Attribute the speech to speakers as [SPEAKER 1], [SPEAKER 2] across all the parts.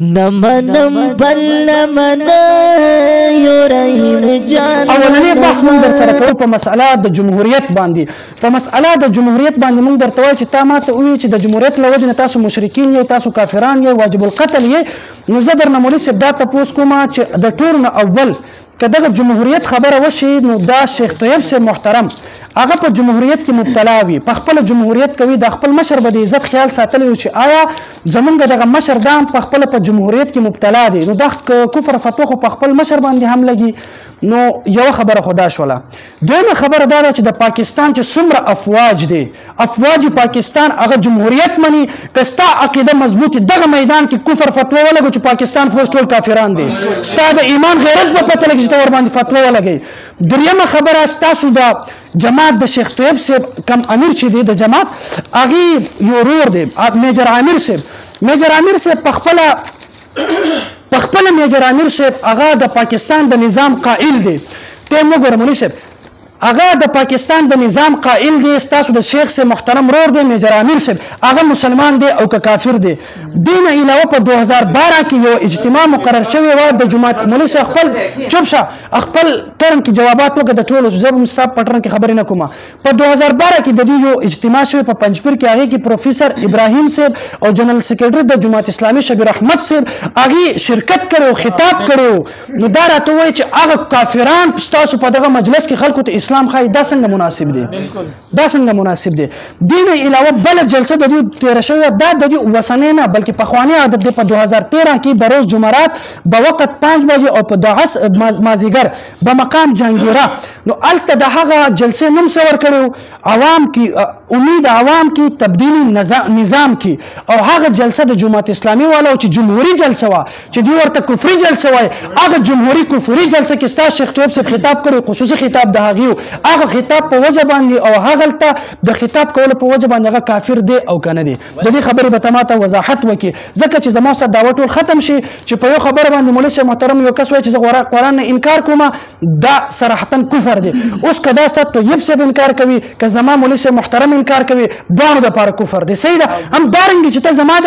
[SPEAKER 1] نمنم بل نمنا یو رحیم جان.
[SPEAKER 2] اولنی بحث مونږ در سره کوو په مسأله د جمهوریت باندې. په مسأله د جمهوریت باندې مونږ درته وایو چې تا ماته ووایي چې د جمهوریت له وجې نه تاسو مشرکین یې، تاسو کافران یې، واجب القتل یې. نو زه درنه مولوي صاحب دا تپوس کوم چې د ټولو نه اول که دغه جمهوریت خبره وشي نو دا شیخ طیب صاحب محترم هغه په جمهوریت کې مبتلا وي، په خپل جمهوریت کوي، د خپل مشر به د عزت خیال ساتلی و چې آیا زمونږ دغه مشر دام په خپل په جمهوریت کې مبتلا دی، نو دا کفر فتوا خو په خپل مشر باندې هم لګي. نو یو خبره خدا شوله. دویمه خبره دا ده چې د پاکستان چې څومره افواج دی، افواج پاکستان هغه جمهوریت مني. که ستا عقیده مضبوطي دغه میدان کې کفر فتوا ولګو چې پاکستان فوج ټول کافران دي، ستا د ایمان غیرت به پته لګي چې ته ورباندې فتوا ولګئ. دریمه خبره ستاسو د جماعت د شیخ طیب صاحب کم امیر چې دی د جماعت هغې یو ورور دی میجر عامر صاحب. میجر عامر صاحب په خپله میجر عامر صاحب هغه د پاکستان د نظام قائل دی. ته مو ګوره مولوي صاحب هغه د پاکستان د نظام قائل دی. ستاسو د شیخ صاحب محترم ورور دی میجر عامر صاحب، هغه مسلمان دی او که کافر دی. دین علاوه په 2012 کې یو اجتماع مقرر شوی و د جماعت. مولوي صاحب خپل چوپ شه، خپل ټرن کې جوابات وکړه د ټولو. زه به ستا په ټرن کې خبرې نه کوم. په 2012 کې د دې یو اجتماع شوی په پنجپیر کې، هغې کې پروفیسر ابراهیم صاحب او جنرال سیکرټري د جماعت اسلامي شبیر احمد صاحب هغې شرکت کړی، خطاب کړی. نو دا راته وایي چې هغه کافران ستاسو په دغه مجلس کې خلکو ته اسلام خای، دا څنګه مناسب دی؟ دا څنګه مناسب دی؟ دین علاوه بل جلسه د دې تیر شوی دا د دې وسنې نه بلکې پخوانی عادت دی. په 2013 کې بروز جمعرات به وخت 5 بجې او په دعس مازیګر به مقام جهانګیره. نو الته د هغه جلسې نوم څه ورکړی عوام کې امید عوام کې تبدیلی نظام کې، او هغه جلسه د جماعت اسلامي والا چې جمهوری جلسه وا چې دوی ورته کفري جلسه وای، هغه جمهوری کفري جلسه کې ستا شیخ طیب صاحب خطاب کړی، خصوصي خطاب د هغې هغه خطاب په وجه باندې او هغه ته د خطاب کولو په وجه باندې هغه کافر دی او کنه دی. د دې خبرې به ته ماته وضاحت وکړي ځکه چې زما سره دعوه ټول ختم شي چې په یو خبره باندې مولوي صاحب محترم یو کس وایي چې زه قرآن نه انکار کوم، دا صراحتا کفر دی. اوس که دا ستا طیب صاحب انکار کوي، که زما مولوي صاحب محترم انکار کوي، دواړو دپاره کفر دی. صحیح ده. همدارنګې چې ته زما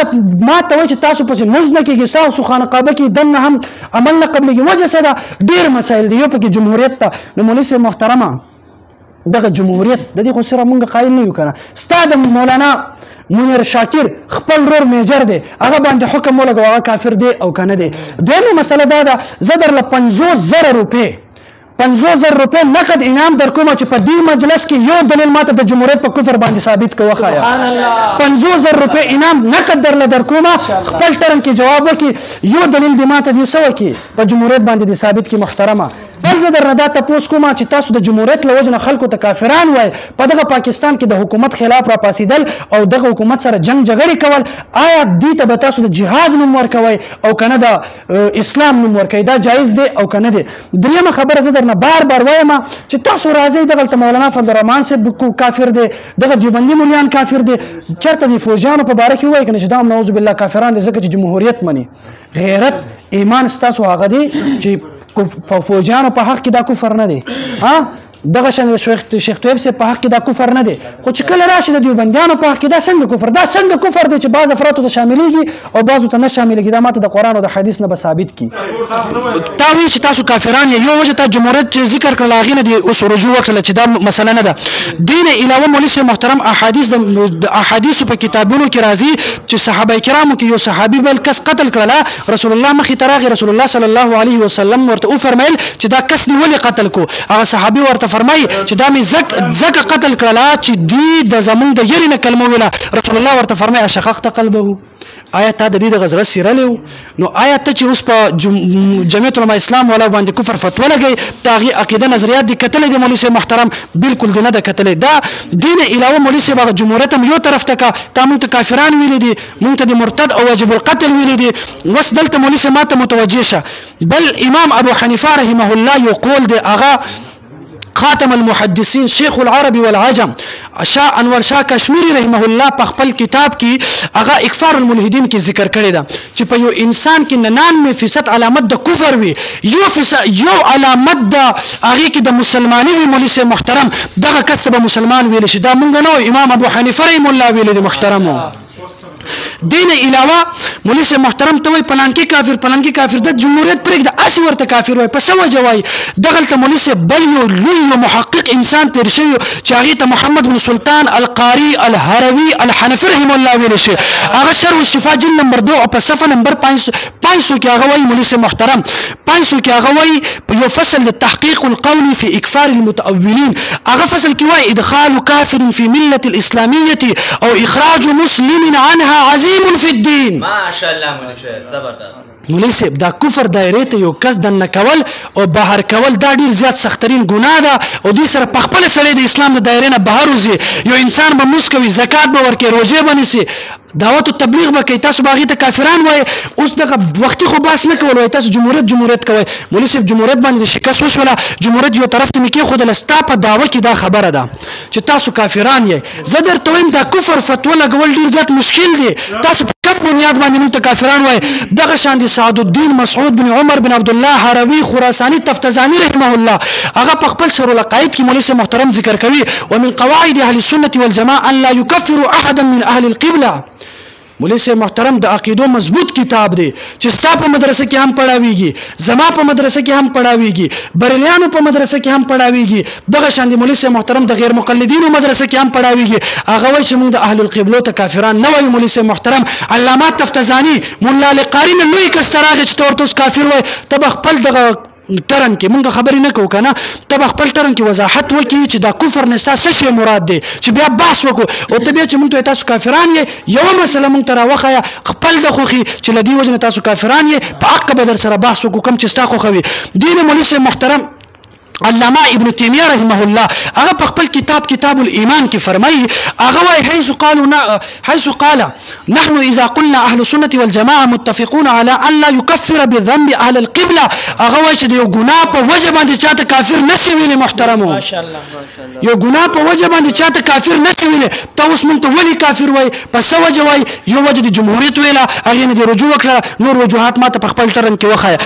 [SPEAKER 2] ما ته وایي چې تاسو پسې لمونځ نه کېږي، ستاسو خانه کعبه کې دننه هم عمل نه قبلېږي، وجه څه ده؟ ډېر مسایل دي. یو پکې جمهوریت ته. نو مولوي صاحب محترمه دغه جمهوریت د دې خو سره مونږ قایل نه یو که نه. ستا د مولانا منیر شاکر خپل ورور میجر دی، هغه باندې حکم ولګو هغه کافر دی او که نه دی. دویمه مسله دا ده زه درله 50,000 روپۍ 50,000 روپۍ نقد انعام در کومه چې په دې مجلس کې یو دلیل ماته د جمهوریت په کفر باندې ثابت کوه خایا. 50,000 روپۍ انعام نقد درله در کومه، خپل ټرم کې جواب وکړي، یو دلیل دې ماته دې څه وکړي په جمهوریت باندې دې ثابت کړي. محترمه بل زه درنه دا تپوس کوم چې تاسو د جمهوریت له وجې نه خلکو ته کافران وایي، په دغه پاکستان کې د حکومت خلاف راپاڅېدل او دغه حکومت سره جنګ جګړې کول، آیا دې ته به تاسو د جهاد نوم ورکوئ او که نه د اسلام نوم ورکوئ؟ دا جایز دی او که نه دی؟ دریمه خبره زه درنه بار بار وایم چې تاسو راځئ دغلته مولانا فضل الرحمن صاحب کافر دی، دغه دیوبندي مولیان کافر دی، چېرته د فوجیانو په باره کې ووایي که نه چې دا هم نعوذ بالله کافران دي ځکه چې جمهوریت مني. غیرت ایمان ستاسو هغه دی چې فوجیانو په حق کې دا کفر نه دی. دغه شان شیخ طیب صاحب په حق کې دا کفر نه دی، خو چې کله راشي د دیوبندیانو په حق کې دا څنګه کفر؟ دا څنګه کفر دی چې بعض افرادو ته شاملېږي او بعضو ته نه شاملېږي؟ دا ماته د قرآن او د حدیث نه به ثابت کړي. تا وایي چې تاسو کافران یې، یو وجه تا جمهوریت چې ذکر کړل هغې نه دې اوس رجوع وکړله چې دا مسله نه ده. دې نه علاوه مولوي صاحب محترم د احادیثو په کتابونو کې راځي چې صحابه کرامو کې یو صحابي بل کس قتل کړله، رسول الله مخې ته راغی، رسول الله صلی الله علیه وسلم ورته وفرمیل چې دا کس دې ولې قتل کو؟ هغه صحابي ورته فرمایي چې دا مې ځکه قتل کړله چې دوی د زمونږ د یرې نه کلمه ویله. رسول الله ورته فرمایي اشققت قلبه، آیا تا د دې دغه زړه څیرلی و؟ نو آیا ته چې اوس په جمعیت علما اسلام والا باندې کفر فتوا لګوي، د هغې عقیده نظریات دې کتلی دي مولوي صاحب محترم؟ بالکل دې نه ده کتلی. دا دې نه علاوه مولوي صاحب هغه جمهوریت هم یو طرف ته که تا مونږ ته کافران ویلي دي، مونږ ته د مرتد او واجب القتل ویلي دي. اوس دلته مولوي صاحب ماته متوجه شه. بل امام ابو حنیفه رحمه الله یو قول دی، هغه خاتم المحدثین شیخ العرب والعجم شاه انور شاه کشمیری رحمه الله په خپل کتاب کې هغه اکفار الملحدین کې ذکر کړی ده چې په یو انسان کې 99% علامت د کفر وي، یو علامت د هغه کې د مسلمانی وي. مولوی صاحب محترم دغه کس به مسلمان ویل شي، دا مونږ نه، امام ابو حنیفه رحمه الله ویل دي محترمو. دین علاوه مولوی صاحب محترم ته وای پلانکی کافر د جمهوریت پرېږده اسی ورته کافر وای په څه وجه وای دغلته مولوی صاحب بل یو لوی یو محقق انسان تیر شوی چې هغې ته محمد بن سلطان القاری الهروي الحنفي رحم الله ویلی شي هغه شرح الشفا جلد نمبر 2 او په صفحه نمبر 500 کې هغه وای مولوی صاحب محترم 500 کې هغه وای یو فصل د تحقیق القول في اکفار المتأولين هغه فصل کې وای ادخال کافر في ملة الاسلامية او اخراج مسلم عنها عظیم فی الدین.
[SPEAKER 3] ماشاءالله مولوی صاحب زبردست.
[SPEAKER 2] مولوی صاحب دا کفر دایره ته یو کس دننه کول او بهر کول دا ډیر زیات سخترین ګناه ده او دوی سره په خپل سړی د اسلام د دایره نه بهر وځي یو انسان به موس کوي زکات به ورکوي روژې به نیسي دعوت او تبلیغ به کوي تاسو به هغې ته کافران وایي اوس دغه وختي خو بحث نه کول وایي تاسو جمهوریت کوئ مولوی صاحب جمهوریت باندې شکست وشوله جمهوریت یو طرف ته مې کېښودله ستا په دعوه کې دا خبره ده چې تاسو کافران یې زه درته وایم دا کفر فتوه لګول ډېر زیات مشکل دی تاسو په کوم بنیاد باندې موږ ته کافران وایي دغه شان دي سعد الدین مسعود بن عمر بن عبدالله هروي خراساني تفتزاني رحمه الله هغه په خپل شرح العقائد کې مولوی صاحب محترم ذکر کوي ومن قواعد اهل السنه والجماعه ان لا يكفر احدا من اهل القبله مولوی صاحب محترم د عقیدو مضبوط کتاب دی چې ستا په مدرسه کې هم پڑھاویږي زما په مدرسه کې هم پڑھاویږي بریلیانو په مدرسه کې هم پڑھاویږي دغه شان دی مولوی صاحب محترم د غیر مقلدینو مدرسه کې هم پڑھاویږي هغه وایي چې موږ د اهل القبلو ته کافران نه وایو مولوی صاحب محترم علامه تفتزاني مولا لقاری نه لوی کس ته راغی چې ته ورته اوس کافر وایي ته به خپل دغه ترن کې مونږ خبرې نه کوو کنه ته به خپل ترن کې وضاحت وکړي چې دا کفر نه څه شی مراد دی چې بیا بحث وکړو او ته بیا چې مونږ ته تاسو کافران یې یو مسله مونږ ته راوښیه خپل د خوښي چې له دې وجې نه تاسو کافران یې په حق به در سره بحث وکړو کوم چې ستا خوښوي دین مولوی صاحب محترم علامه ابن تیمیه رحمه الله هغه په خپل کتاب الایمان کې فرمایي هغه وايي حيث قال نحن اذا قلنا اهل السنه والجماعه متفقون على ان لا يكفر بالذنب اهل القبله هغه وايي چې یو ګناه په وجه باندې چاته کافر نشي ویلي محترمو ماشاءالله یو ګناه په وجه باندې چاته کافر نشي ویلي ته اوس مونږ ته ولي کافر وای پس وجه وای یو وجه د جمهوریت ویله هغه نه د رجوع وکړه نور وجوهات ما ته په خپل ترن کې وخایه